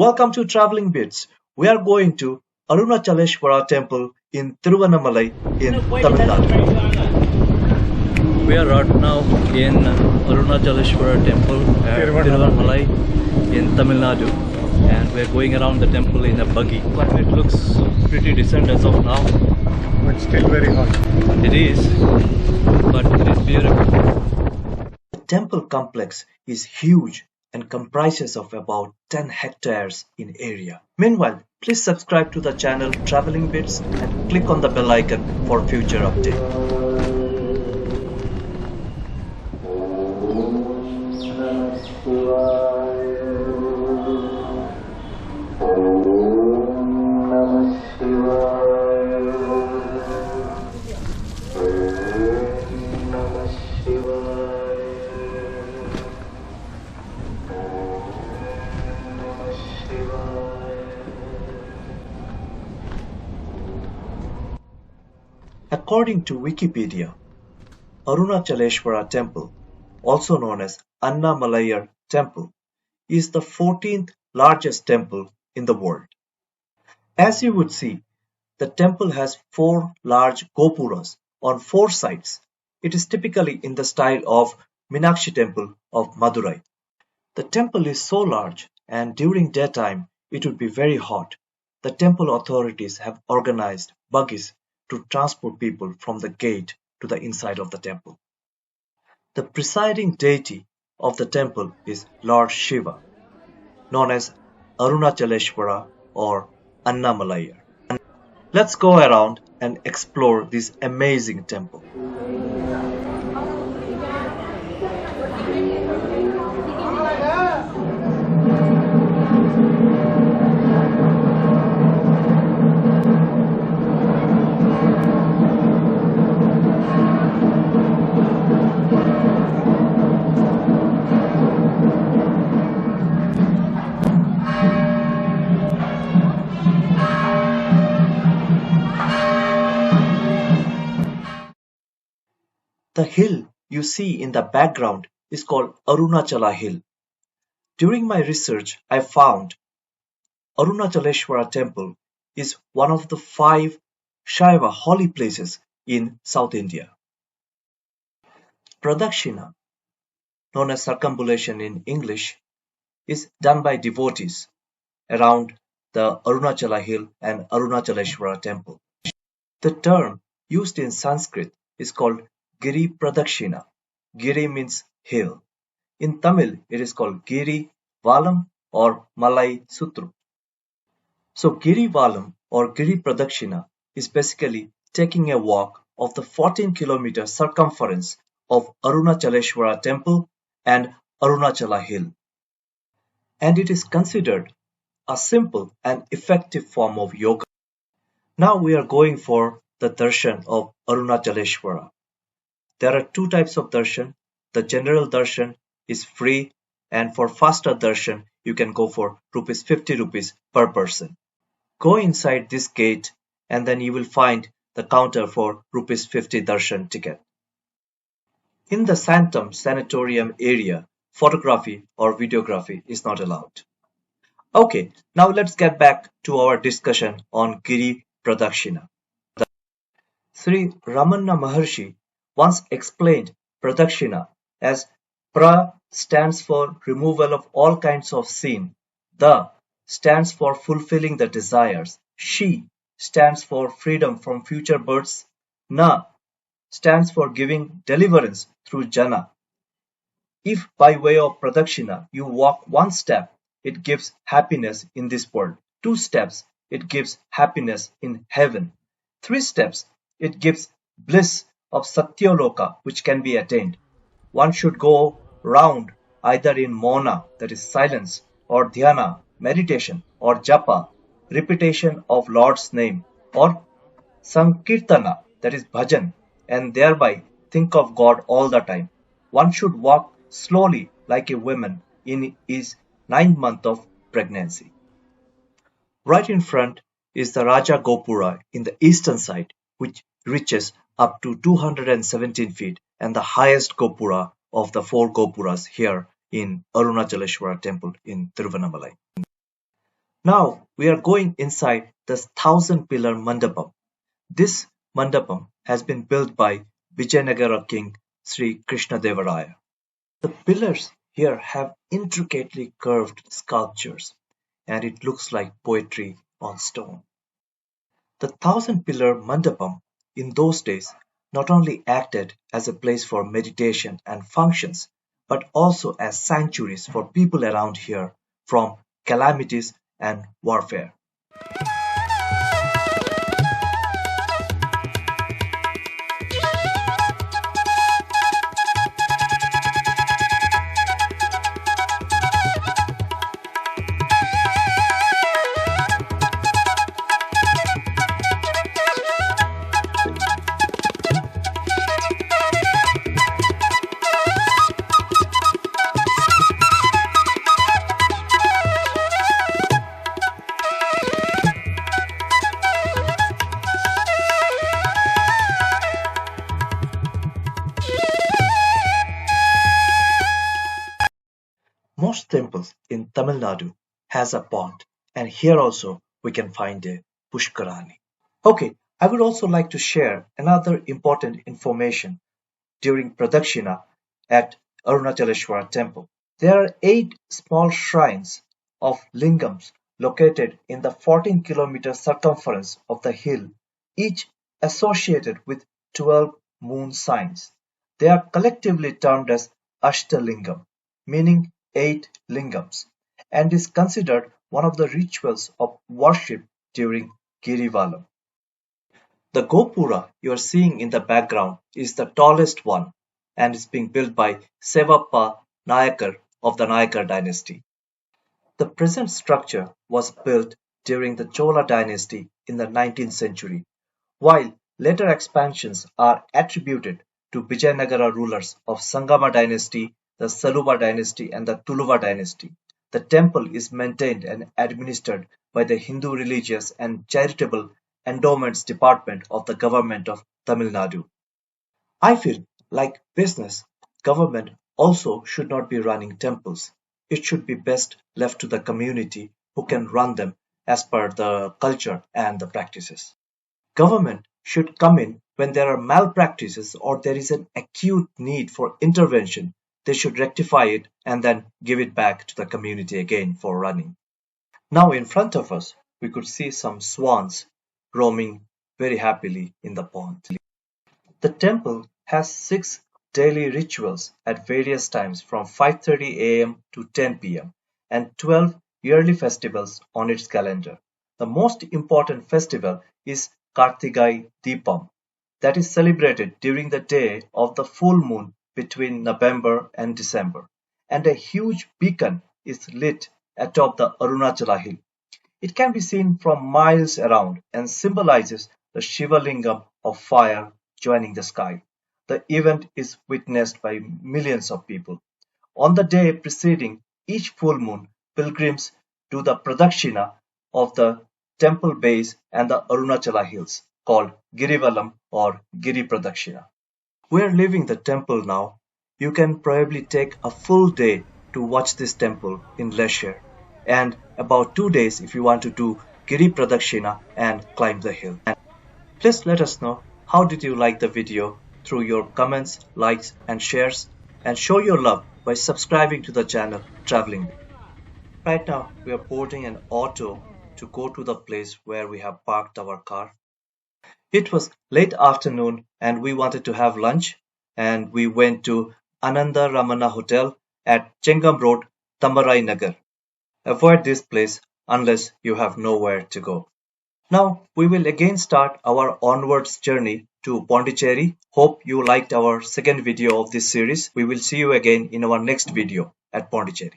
Welcome to Traveling Bits. We are going to Arunachaleshwara Temple in Tiruvannamalai in Tamil Nadu. We are right now in Arunachaleshwarar Temple at Tiruvannamalai in Tamil Nadu, and we are going around the temple in a buggy. It looks pretty decent as of now. But still very hot. It is, but it is beautiful. The temple complex is huge and comprises of about 10 hectares in area. Meanwhile, please subscribe to the channel Traveling Bits and click on the bell icon for future updates. According to Wikipedia, Arunachaleshwara Temple, also known as Annamalaiyar Temple, is the 14th largest temple in the world. As you would see, the temple has 4 large gopuras on 4 sides. It is typically in the style of Meenakshi Temple of Madurai. The temple is so large, and during daytime it would be very hot. The temple authorities have organized buggies to transport people from the gate to the inside of the temple. The presiding deity of the temple is Lord Shiva, known as Arunachaleshwara or Annamalaiyar. Let's go around and explore this amazing temple. The hill you see in the background is called Arunachala Hill. During my research, I found Arunachaleshwara Temple is one of the 5 Shaiva holy places in South India. Pradakshina, known as circumambulation in English, is done by devotees around the Arunachala Hill and Arunachaleshwara Temple. The term used in Sanskrit is called Giri Pradakshina. Giri means hill. In Tamil, it is called Giri Valam or Malai Sutru. So Giri Valam or Giri Pradakshina is basically taking a walk of the 14-kilometer circumference of Arunachaleshwara Temple and Arunachala Hill. And it is considered a simple and effective form of yoga. Now we are going for the darshan of Arunachaleshwara. There are 2 types of darshan. The general darshan is free, and for faster darshan you can go for ₹50 per person. Go inside this gate and then you will find the counter for ₹50 darshan ticket. In the Sanctum Sanatorium area, photography or videography is not allowed. Okay, now let's get back to our discussion on Giri Pradakshina. Sri Ramanna Maharshi once explained Pradakshina as Pra stands for removal of all kinds of sin, Da stands for fulfilling the desires, She stands for freedom from future births, Na stands for giving deliverance through jana. If by way of Pradakshina you walk 1 step, it gives happiness in this world. 2 steps, it gives happiness in heaven. 3 steps, it gives bliss of Satyaloka which can be attained. One should go round either in Mauna, that is silence, or Dhyana, meditation, or Japa, repetition of Lord's name, or Sankirtana, that is bhajan, and thereby think of God all the time. One should walk slowly like a woman in his 9th month of pregnancy. Right in front is the Raja Gopura in the eastern side, which reaches up to 217 feet and the highest Gopura of the 4 Gopuras here in Arunachaleshwara Temple in Tiruvannamalai. Now we are going inside the 1000-pillar mandapam. This mandapam has been built by Vijayanagara King Sri Krishnadevaraya. The pillars here have intricately curved sculptures, and it looks like poetry on stone. The 1000-pillar mandapam in those days not only acted as a place for meditation and functions, but also as sanctuaries for people around here from calamities and warfare. Most temples in Tamil Nadu has a pond, and here also we can find a Pushkarani. Okay, I would also like to share another important information during Pradakshina at Arunachaleshwara Temple. There are 8 small shrines of lingams located in the 14-kilometer circumference of the hill, each associated with 12 moon signs. They are collectively termed as Ashtalingam, meaning 8 lingams, and is considered one of the rituals of worship during Girivalam. The gopura you are seeing in the background is the tallest one and is being built by Sevappa Nayakar of the Nayakar dynasty. The present structure was built during the Chola dynasty in the 19th century, while later expansions are attributed to Vijayanagara rulers of Sangama dynasty, the Saluva dynasty and the Tuluva dynasty. The temple is maintained and administered by the Hindu Religious and Charitable Endowments Department of the Government of Tamil Nadu. I feel like business, government also should not be running temples. It should be best left to the community who can run them as per the culture and the practices. Government should come in when there are malpractices or there is an acute need for intervention. They should rectify it and then give it back to the community again for running. Now in front of us, we could see some swans roaming very happily in the pond. The temple has 6 daily rituals at various times from 5:30 a.m. to 10 p.m. and 12 yearly festivals on its calendar. The most important festival is Kartigai Deepam, that is celebrated during the day of the full moon between November and December, and a huge beacon is lit atop the Arunachala hill. It can be seen from miles around and symbolizes the Shiva Lingam of fire joining the sky. The event is witnessed by millions of people. On the day preceding each full moon, pilgrims do the pradakshina of the temple base and the Arunachala hills, called Girivalam or Giri Pradakshina. We are leaving the temple now. You can probably take a full day to watch this temple in leisure, and about 2 days if you want to do Giri Pradakshina and climb the hill. Please let us know how did you like the video through your comments, likes and shares, and show your love by subscribing to the channel Traveling With. Right now we are boarding an auto to go to the place where we have parked our car. It was late afternoon and we wanted to have lunch, and we went to Ananda Ramana Hotel at Chengam Road, Tamarai Nagar. Avoid this place unless you have nowhere to go. Now we will again start our onwards journey to Pondicherry. Hope you liked our second video of this series. We will see you again in our next video at Pondicherry.